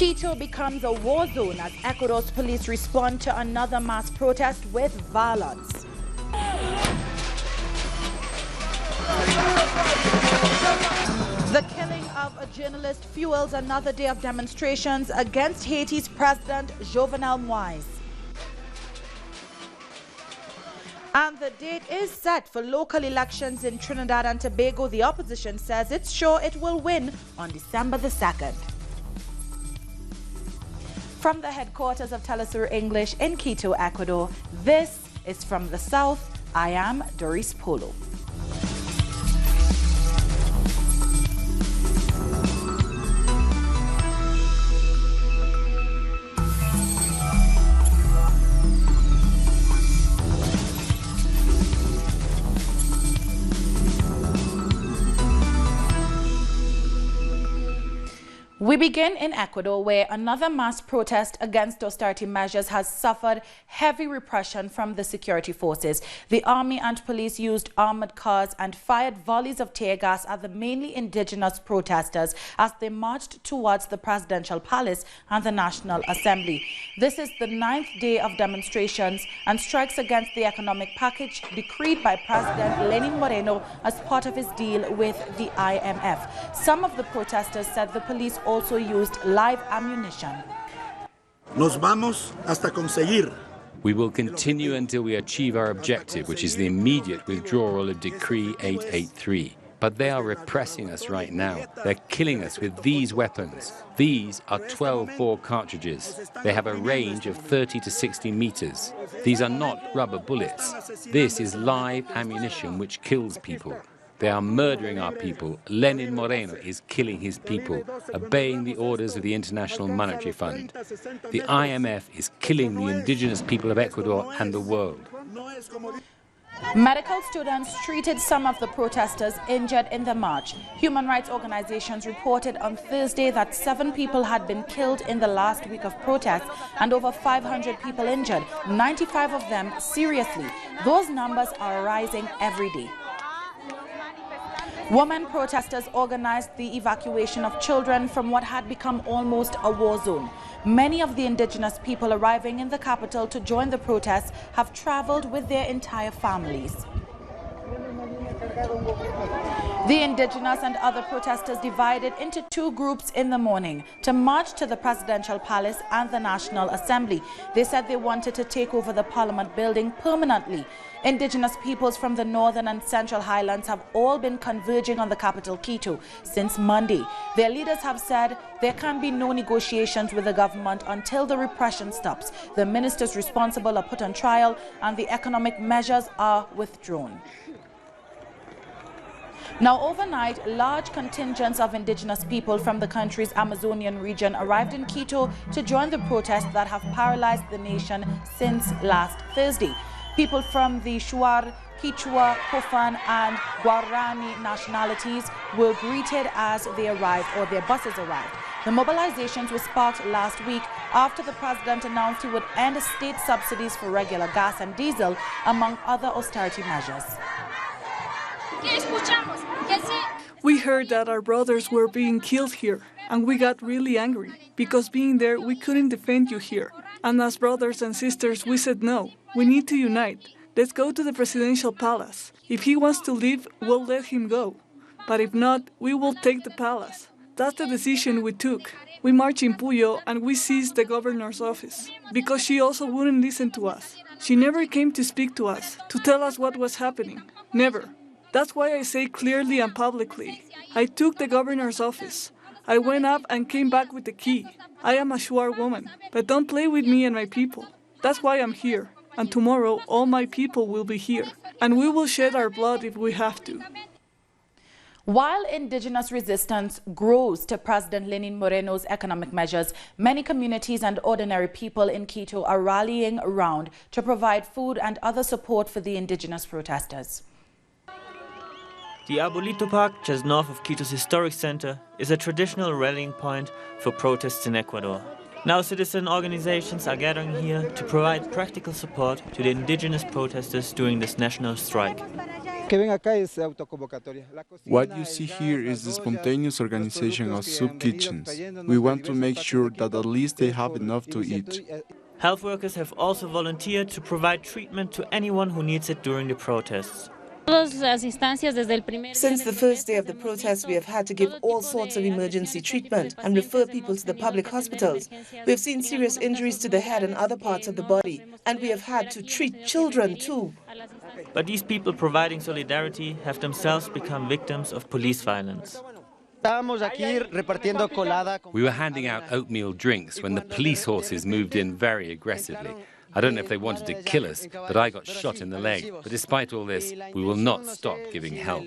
Quito becomes a war zone as Ecuador's police respond to another mass protest with violence. The killing of a journalist fuels another day of demonstrations against Haiti's President Jovenel Moïse. And the date is set for local elections in Trinidad and Tobago. The opposition says it's sure it will win on December the 2nd. From the headquarters of Telesur English in Quito, Ecuador, this is From the South. I am Doris Polo. We begin in Ecuador, where another mass protest against austerity measures has suffered heavy repression from the security forces. The army and police used armored cars and fired volleys of tear gas at the mainly indigenous protesters as they marched towards the presidential palace and the National Assembly. This is the 9th day of demonstrations and strikes against the economic package decreed by President Lenin Moreno as part of his deal with the IMF. Some of the protesters said the police also used live ammunition. Nos vamos hasta conseguir. We will continue until we achieve our objective, which is the immediate withdrawal of Decree 883. But they are repressing us right now. They're killing us with these weapons. These are 12 bore cartridges. They have a range of 30 to 60 meters. These are not rubber bullets. This is live ammunition which kills people. They are murdering our people. Lenin Moreno is killing his people, obeying the orders of the International Monetary Fund. The IMF is killing the indigenous people of Ecuador and the world. Medical students treated some of the protesters injured in the march. Human rights organizations reported on Thursday that 7 people had been killed in the last week of protests and over 500 people injured, 95 of them seriously. Those numbers are rising every day. Women protesters organized the evacuation of children from what had become almost a war zone. Many of the indigenous people arriving in the capital to join the protests have traveled with their entire families. The indigenous and other protesters divided into 2 groups in the morning to march to the presidential palace and the National Assembly. They said they wanted to take over the parliament building permanently. Indigenous peoples from the northern and central highlands have all been converging on the capital Quito since Monday. Their leaders have said there can be no negotiations with the government until the repression stops. The ministers responsible are put on trial and the economic measures are withdrawn. Now, overnight, large contingents of indigenous people from the country's Amazonian region arrived in Quito to join the protests that have paralyzed the nation since last Thursday. People from the Shuar, Quechua, Hofan and Guarani nationalities were greeted as they arrived, or their buses arrived. The mobilizations were sparked last week after the president announced he would end state subsidies for regular gas and diesel, among other austerity measures. We heard that our brothers were being killed here, and we got really angry, because being there we couldn't defend you here. And as brothers and sisters we said no, we need to unite. Let's go to the presidential palace. If he wants to leave, we'll let him go. But if not, we will take the palace. That's the decision we took. We marched in Puyo and we seized the governor's office, because she also wouldn't listen to us. She never came to speak to us, to tell us what was happening. Never. That's why I say clearly and publicly, I took the governor's office. I went up and came back with the key. I am a Shuar woman, but don't play with me and my people. That's why I'm here. And tomorrow all my people will be here. And we will shed our blood if we have to. While indigenous resistance grows to President Lenin Moreno's economic measures, many communities and ordinary people in Quito are rallying around to provide food and other support for the indigenous protesters. The Arbolito Park, just north of Quito's historic center, is a traditional rallying point for protests in Ecuador. Now citizen organizations are gathering here to provide practical support to the indigenous protesters during this national strike. What you see here is the spontaneous organization of soup kitchens. We want to make sure that at least they have enough to eat. Health workers have also volunteered to provide treatment to anyone who needs it during the protests. Since the first day of the protest, we have had to give all sorts of emergency treatment and refer people to the public hospitals. We have seen serious injuries to the head and other parts of the body, and we have had to treat children too. But these people providing solidarity have themselves become victims of police violence. We were handing out oatmeal drinks when the police horses moved in very aggressively. I don't know if they wanted to kill us, but I got shot in the leg. But despite all this, we will not stop giving help.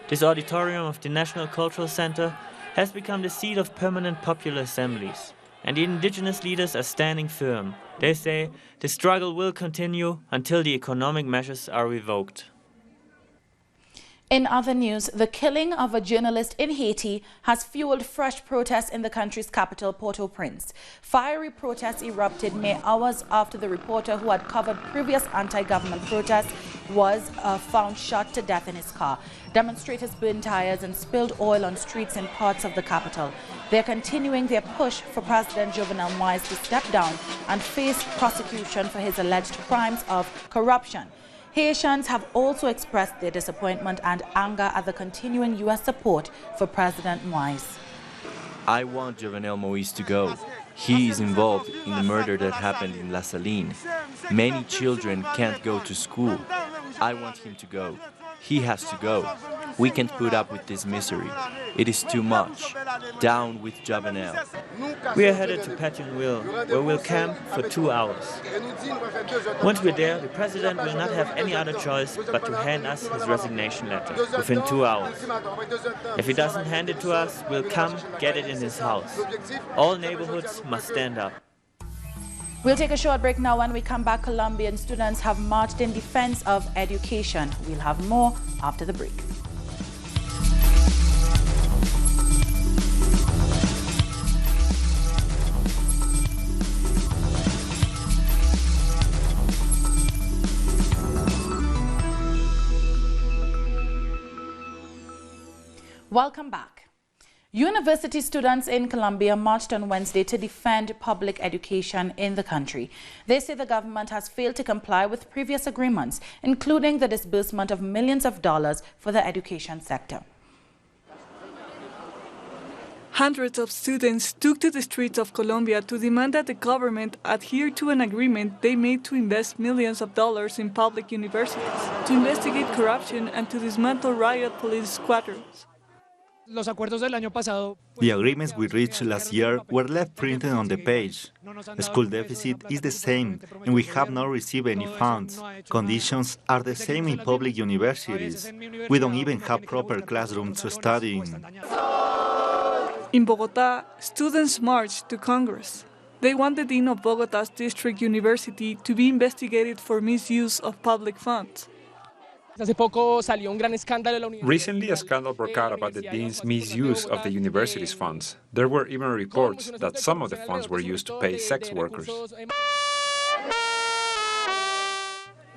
This auditorium of the National Cultural Center has become the seat of permanent popular assemblies. And the indigenous leaders are standing firm. They say the struggle will continue until the economic measures are revoked. In other news, the killing of a journalist in Haiti has fueled fresh protests in the country's capital, Port-au-Prince. Fiery protests erupted mere hours after the reporter who had covered previous anti-government protests was found shot to death in his car. Demonstrators burned tires and spilled oil on streets in parts of the capital. They are continuing their push for President Jovenel Moïse to step down and face prosecution for his alleged crimes of corruption. Haitians have also expressed their disappointment and anger at the continuing U.S. support for President Moïse. I want Jovenel Moïse to go. He is involved in the murder that happened in La Saline. Many children can't go to school. I want him to go. He has to go. We can't put up with this misery. It is too much. Down with Jovenel. We are headed to Pétionville, where we'll camp for 2 hours. Once we're there, the president will not have any other choice but to hand us his resignation letter within 2 hours. If he doesn't hand it to us, we'll come get it in his house. All neighborhoods must stand up. We'll take a short break now. When we come back, Colombian students have marched in defense of education. We'll have more after the break. Welcome back. University students in Colombia marched on Wednesday to defend public education in the country. They say the government has failed to comply with previous agreements, including the disbursement of millions of dollars for the education sector. Hundreds of students took to the streets of Colombia to demand that the government adhere to an agreement they made to invest millions of dollars in public universities, to investigate corruption and to dismantle riot police squadrons. The agreements we reached last year were left printed on the page. The school deficit is the same, and we have not received any funds. Conditions are the same in public universities. We don't even have proper classrooms to study in. In Bogotá, students marched to Congress. They want the dean of Bogotá's district university to be investigated for misuse of public funds. Recently, a scandal broke out about the dean's misuse of the university's funds. There were even reports that some of the funds were used to pay sex workers.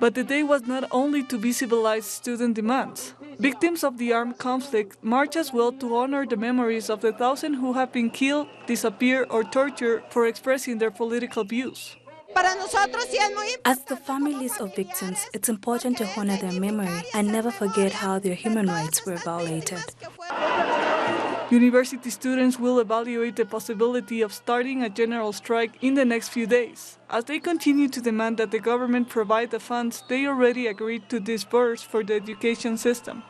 But the day was not only to visibilize student demands. Victims of the armed conflict march as well to honor the memories of the thousands who have been killed, disappeared, or tortured for expressing their political views. As the families of victims, it's important to honor their memory and never forget how their human rights were violated. University students will evaluate the possibility of starting a general strike in the next few days, as they continue to demand that the government provide the funds they already agreed to disburse for the education system.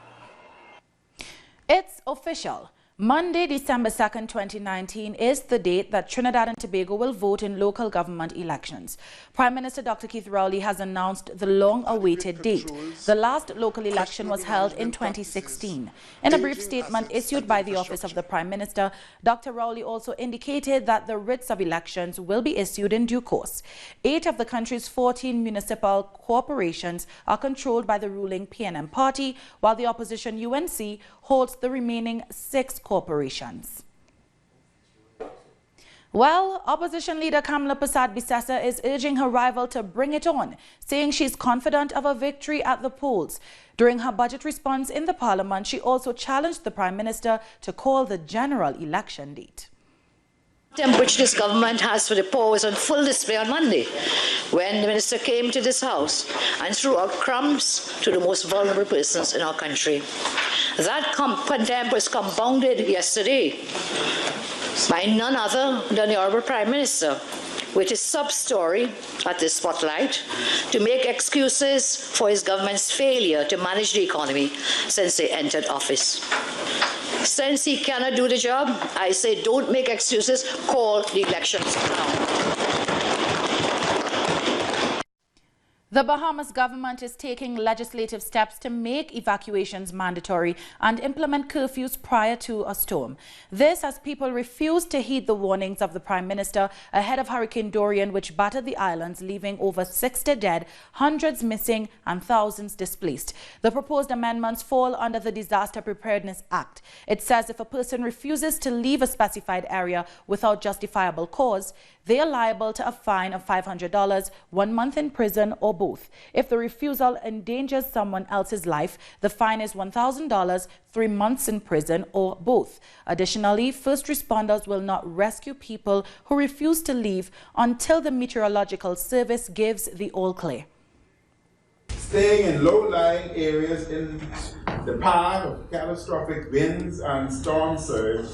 It's official. Monday, December 2nd, 2019 is the date that Trinidad and Tobago will vote in local government elections. Prime Minister Dr. Keith Rowley has announced the long-awaited date. The last local election was held in 2016. In a brief statement issued by the Office of the Prime Minister, Dr. Rowley also indicated that the writs of elections will be issued in due course. 8 of the country's 14 municipal corporations are controlled by the ruling PNM party, while the opposition UNC holds the remaining 6 corporations. Well, opposition leader Kamala Persad-Bissessar is urging her rival to bring it on, saying she's confident of a victory at the polls. During her budget response in the parliament, she also challenged the Prime Minister to call the general election date. Which this government has for the poor was on full display on Monday when the minister came to this house and threw out crumbs to the most vulnerable persons in our country. That contempt was compounded yesterday by none other than the Honourable Prime Minister, with his sub-story at the spotlight to make excuses for his government's failure to manage the economy since they entered office. Since he cannot do the job, I say don't make excuses, call the elections now. The Bahamas government is taking legislative steps to make evacuations mandatory and implement curfews prior to a storm. This as people refuse to heed the warnings of the Prime Minister ahead of Hurricane Dorian, which battered the islands, leaving over 60 dead, hundreds missing and thousands displaced. The proposed amendments fall under the Disaster Preparedness Act. It says if a person refuses to leave a specified area without justifiable cause, they are liable to a fine of $500, 1 month in prison, or both. If the refusal endangers someone else's life, the fine is $1,000, 3 months in prison, or both. Additionally, first responders will not rescue people who refuse to leave until the Meteorological Service gives the all clear. Staying in low-lying areas in the path of catastrophic winds and storm surge,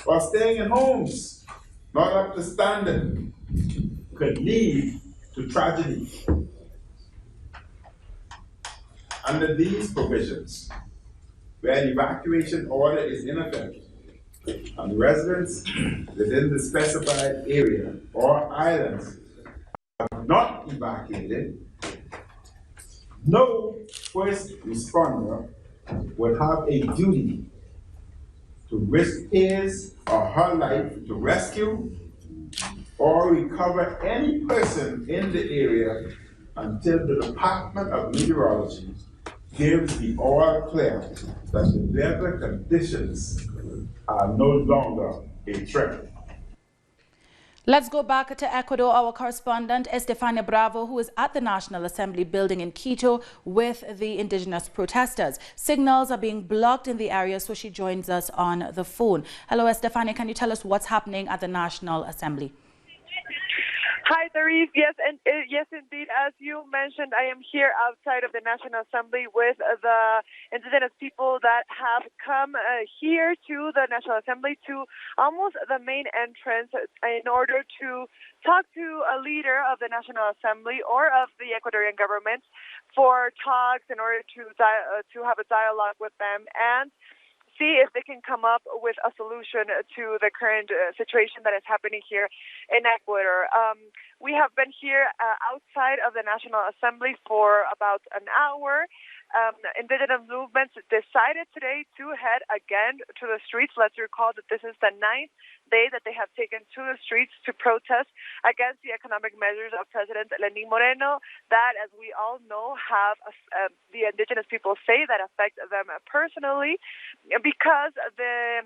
or staying in homes not up to standard, could lead to tragedy. Under these provisions, where an evacuation order is in effect, and residents within the specified area or islands are not evacuated, no first responder would have a duty to risk his or her life to rescue or recover any person in the area until the Department of Meteorology gives the all clear that the weather conditions are no longer a threat. Let's go back to Ecuador. Our correspondent, Estefania Bravo, who is at the National Assembly building in Quito with the indigenous protesters. Signals are being blocked in the area, so she joins us on the phone. Hello, Estefania. Can you tell us what's happening at the National Assembly? Hi, Therese. Yes, yes, indeed. As you mentioned, I am here outside of the National Assembly with the indigenous people that have come here to the National Assembly, to almost the main entrance, in order to talk to a leader of the National Assembly or of the Ecuadorian government for talks, in order to have a dialogue with them and see if they can come up with a solution to the current situation that is happening here in Ecuador. We have been here outside of the National Assembly for about an hour. Indigenous movements decided today to head again to the streets. Let's recall that this is the 9th day that they have taken to the streets to protest against the economic measures of President Lenin Moreno that, as we all know, have the indigenous people say that affect them personally, because the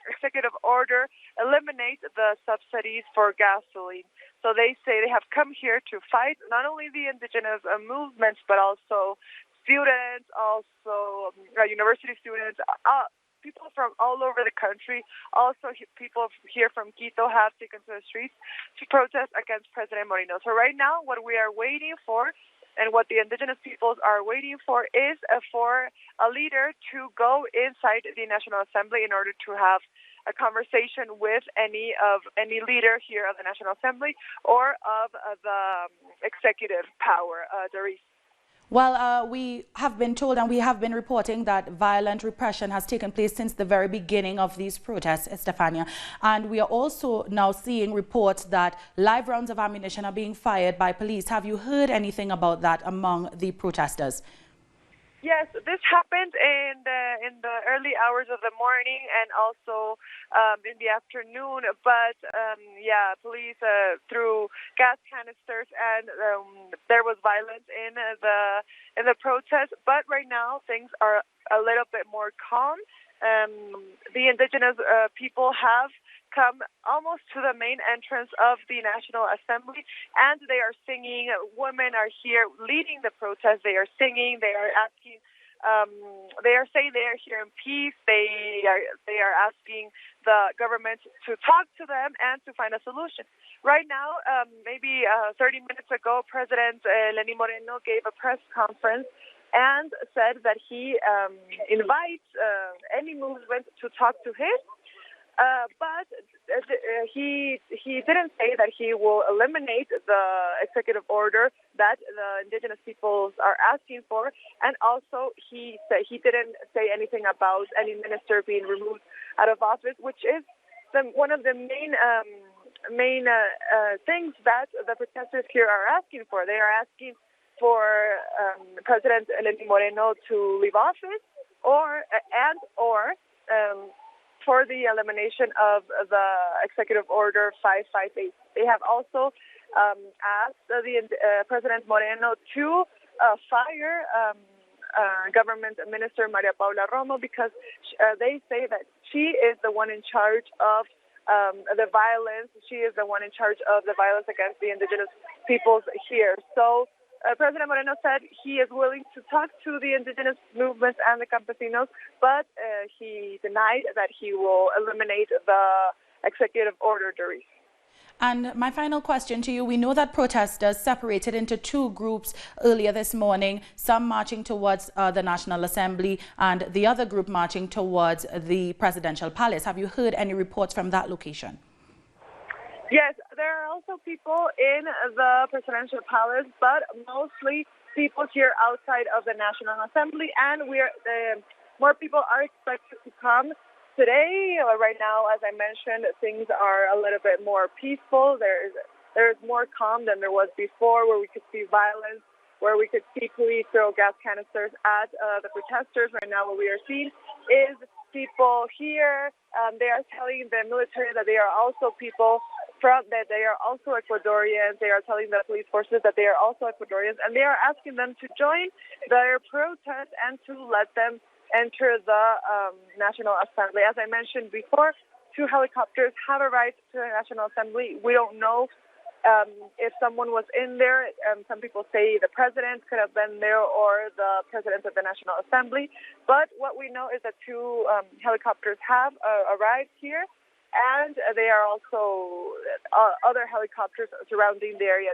executive order eliminates the subsidies for gasoline. So they say they have come here to fight not only the indigenous movements, but also students, also university students, people from all over the country. Also, people here from Quito have taken to the streets to protest against President Moreno. So right now, what we are waiting for, and what the indigenous peoples are waiting for, is for a leader to go inside the National Assembly in order to have a conversation with any leader here of the National Assembly or of the executive power, Doris. Well, we have been told and we have been reporting that violent repression has taken place since the very beginning of these protests, Estefania. And we are also now seeing reports that live rounds of ammunition are being fired by police. Have you heard anything about that among the protesters? Yes, this happened in the early hours of the morning and also in the afternoon. But police threw gas canisters, and there was violence in the protest. But right now things are a little bit more calm. The indigenous people have come almost to the main entrance of the National Assembly, and they are singing. Women are here leading the protest. They are singing. They are asking. They are saying they are here in peace. They are asking the government to talk to them and to find a solution. Right now, maybe 30 minutes ago, President Lenin Moreno gave a press conference and said that he invites any movement to talk to him. But he didn't say that he will eliminate the executive order that the indigenous peoples are asking for, and also he didn't say anything about any minister being removed out of office, which is one of the main things that the protesters here are asking for. They are asking for President Lenin Moreno to leave office, or for the elimination of the Executive Order 558. They have also asked President Moreno to fire Government Minister Maria Paula Romo, because they say that she is the one in charge of the violence. She is the one in charge of the violence against the indigenous peoples here. So President Moreno said he is willing to talk to the indigenous movements and the campesinos, but he denied that he will eliminate the executive order, Doris. And my final question to you, we know that protesters separated into two groups earlier this morning, some marching towards the National Assembly and the other group marching towards the Presidential Palace. Have you heard any reports from that location? Yes, there are also people in the Presidential Palace, but mostly people here outside of the National Assembly, and more people are expected to come today. Right now, as I mentioned, things are a little bit more peaceful. There is more calm than there was before, where we could see violence, where we could see police throw gas canisters at the protesters. Right now, what we are seeing is people here. They are telling the military that they are also people that they are also Ecuadorians. They are telling the police forces that they are also Ecuadorians, and they are asking them to join their protest and to let them enter the National Assembly. As I mentioned before, 2 helicopters have arrived to the National Assembly. We don't know if someone was in there. Some people say the president could have been there, or the president of the National Assembly. But what we know is that 2 helicopters have arrived here, and there are also other helicopters surrounding the area.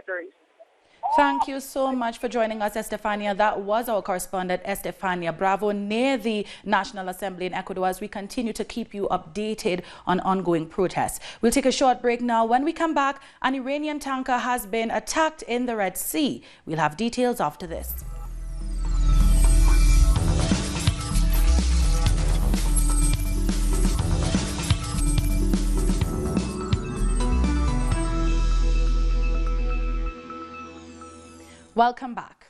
Thank you so much for joining us, Estefania. That was our correspondent, Estefania Bravo, near the National Assembly in Ecuador, as we continue to keep you updated on ongoing protests. We'll take a short break now. When we come back, an Iranian tanker has been attacked in the Red Sea. We'll have details after this. Welcome back.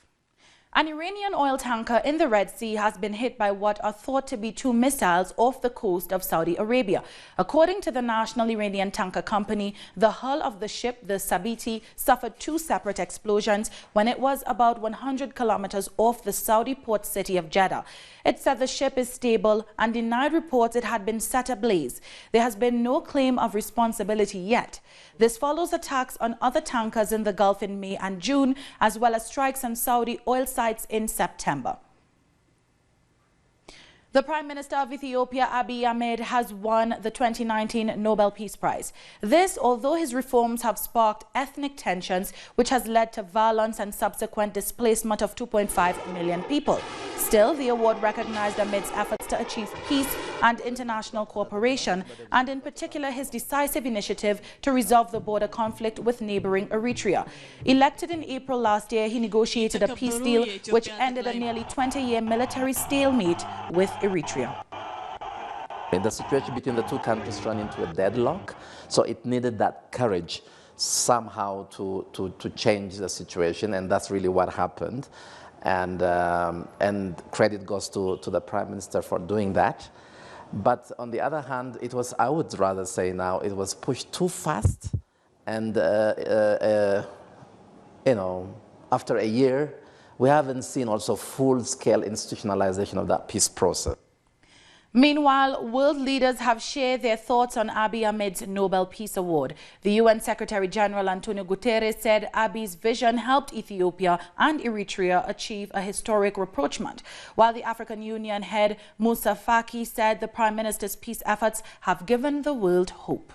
An Iranian oil tanker in the Red Sea has been hit by what are thought to be 2 missiles off the coast of Saudi Arabia. According to the National Iranian Tanker Company, the hull of the ship, the Sabiti, suffered 2 separate explosions when it was about 100 kilometers off the Saudi port city of Jeddah. It said the ship is stable and denied reports it had been set ablaze. There has been no claim of responsibility yet. This follows attacks on other tankers in the Gulf in May and June, as well as strikes on Saudi oil sites in September. The Prime Minister of Ethiopia, Abiy Ahmed, has won the 2019 Nobel Peace Prize. This, although his reforms have sparked ethnic tensions, which has led to violence and subsequent displacement of 2.5 million people. Still, the award recognized Ahmed's efforts to achieve peace and international cooperation, and in particular his decisive initiative to resolve the border conflict with neighboring Eritrea. Elected in April last year, he negotiated a peace deal which ended a nearly 20-year military stalemate with Eritrea. The situation between the 2 countries ran into a deadlock, so it needed that courage somehow to change the situation, and that's really what happened. And credit goes to the Prime Minister for doing that. But on the other hand, it was, I would rather say now, it was pushed too fast, and you know, after a year, we haven't seen also full-scale institutionalization of that peace process. Meanwhile, world leaders have shared their thoughts on Abiy Ahmed's Nobel Peace Award. The UN Secretary-General Antonio Guterres said Abiy's vision helped Ethiopia and Eritrea achieve a historic rapprochement, while the African Union head Moussa Faki said the Prime Minister's peace efforts have given the world hope.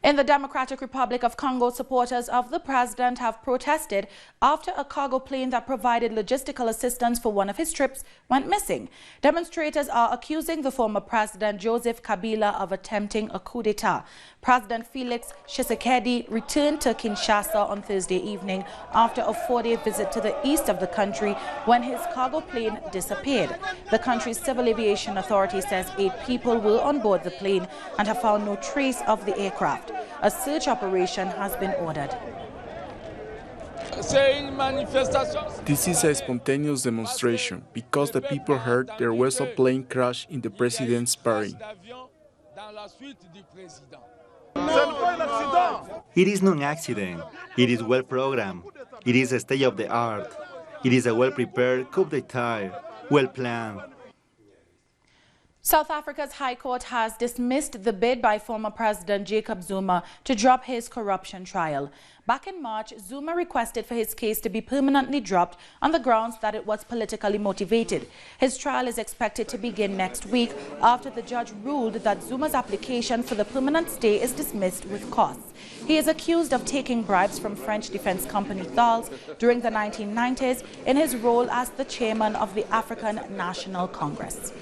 In the Democratic Republic of Congo, supporters of the president have protested after a cargo plane that provided logistical assistance for one of his trips went missing. Demonstrators are accusing the former president Joseph Kabila of attempting a coup d'etat. President Felix Tshisekedi returned to Kinshasa on Thursday evening after a 4-day visit to the east of the country when his cargo plane disappeared. The country's civil aviation authority says 8 people were on board the plane and have found no trace of the aircraft. A search operation has been ordered. This is a spontaneous demonstration because the people heard there was a plane crash in the president's party. It is not an accident. It is well programmed. It is a state of the art. It is a well-prepared coup d'etat, well planned. South Africa's High Court has dismissed the bid by former President Jacob Zuma to drop his corruption trial. Back in March, Zuma requested for his case to be permanently dropped on the grounds that it was politically motivated. His trial is expected to begin next week after the judge ruled that Zuma's application for the permanent stay is dismissed with costs. He is accused of taking bribes from French defense company Thales during the 1990s in his role as the chairman of the African National Congress.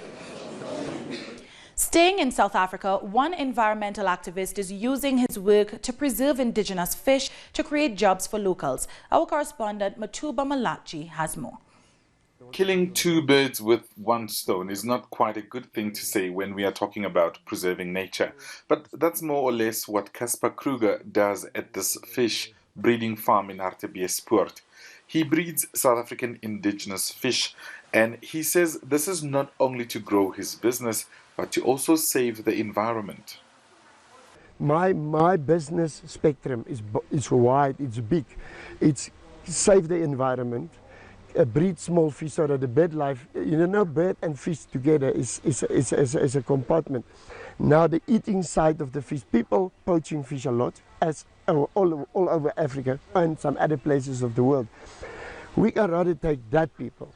Staying in South Africa, one environmental activist is using his work to preserve indigenous fish to create jobs for locals. Our correspondent Matuba Malachi has more. Killing 2 birds with 1 stone is not quite a good thing to say when we are talking about preserving nature. But that's more or less what Caspar Kruger does at this fish breeding farm in Hartbeespoort. He breeds South African indigenous fish, and he says this is not only to grow his business, but to also save the environment. My business spectrum is wide, it's big. It's save the environment, breed small fish so that the bird life, bird and fish together is a compartment. Now the eating side of the fish, people poaching fish a lot, as all over Africa and some other places of the world. We can rather take that people,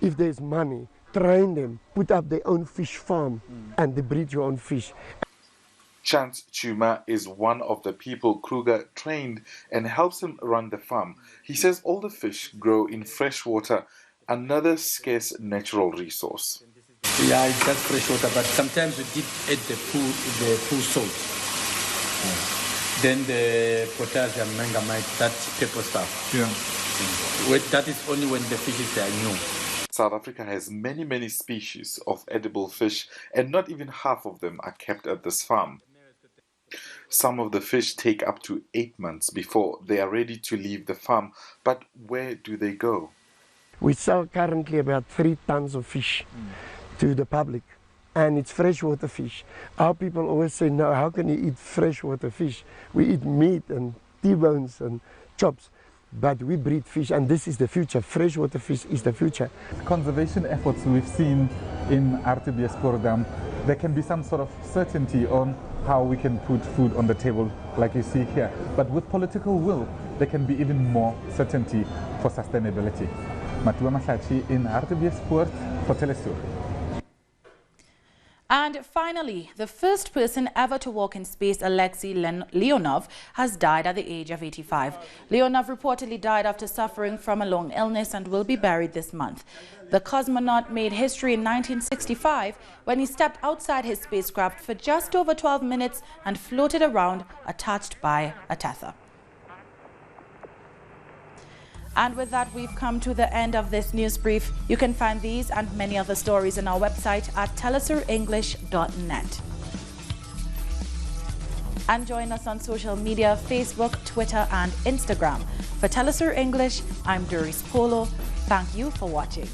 if there's money, train them, put up their own fish farm and they breed your own fish. Chance Chuma is one of the people Kruger trained and helps him run the farm. He says all the fish grow in fresh water, another scarce natural resource. Yeah, it's just fresh water, but sometimes we dip add the pool salt. Then the potassium, manganite, that pepper stuff. Yeah. That is only when the fishes are new. South Africa has many species of edible fish, and not even half of them are kept at this farm. Some of the fish take up to 8 months before they are ready to leave the farm. But where do they go? We sell currently about 3 tons of fish to the public, and it's freshwater fish. Our people always say, no, how can you eat freshwater fish? We eat meat and T-bones and chops. But we breed fish, and this is the future. Freshwater fish is the future. Conservation efforts we've seen in Hartbeespoort Dam, there can be some sort of certainty on how we can put food on the table, like you see here. But with political will, there can be even more certainty for sustainability. Matuba Malachi in Hartbeespoort for Telesur. And finally, the first person ever to walk in space, Alexei Leonov, has died at the age of 85. Leonov reportedly died after suffering from a long illness and will be buried this month. The cosmonaut made history in 1965 when he stepped outside his spacecraft for just over 12 minutes and floated around attached by a tether. And with that, we've come to the end of this news brief. You can find these and many other stories on our website at telesurenglish.net. And join us on social media, Facebook, Twitter, and Instagram. For Telesur English, I'm Doris Polo. Thank you for watching.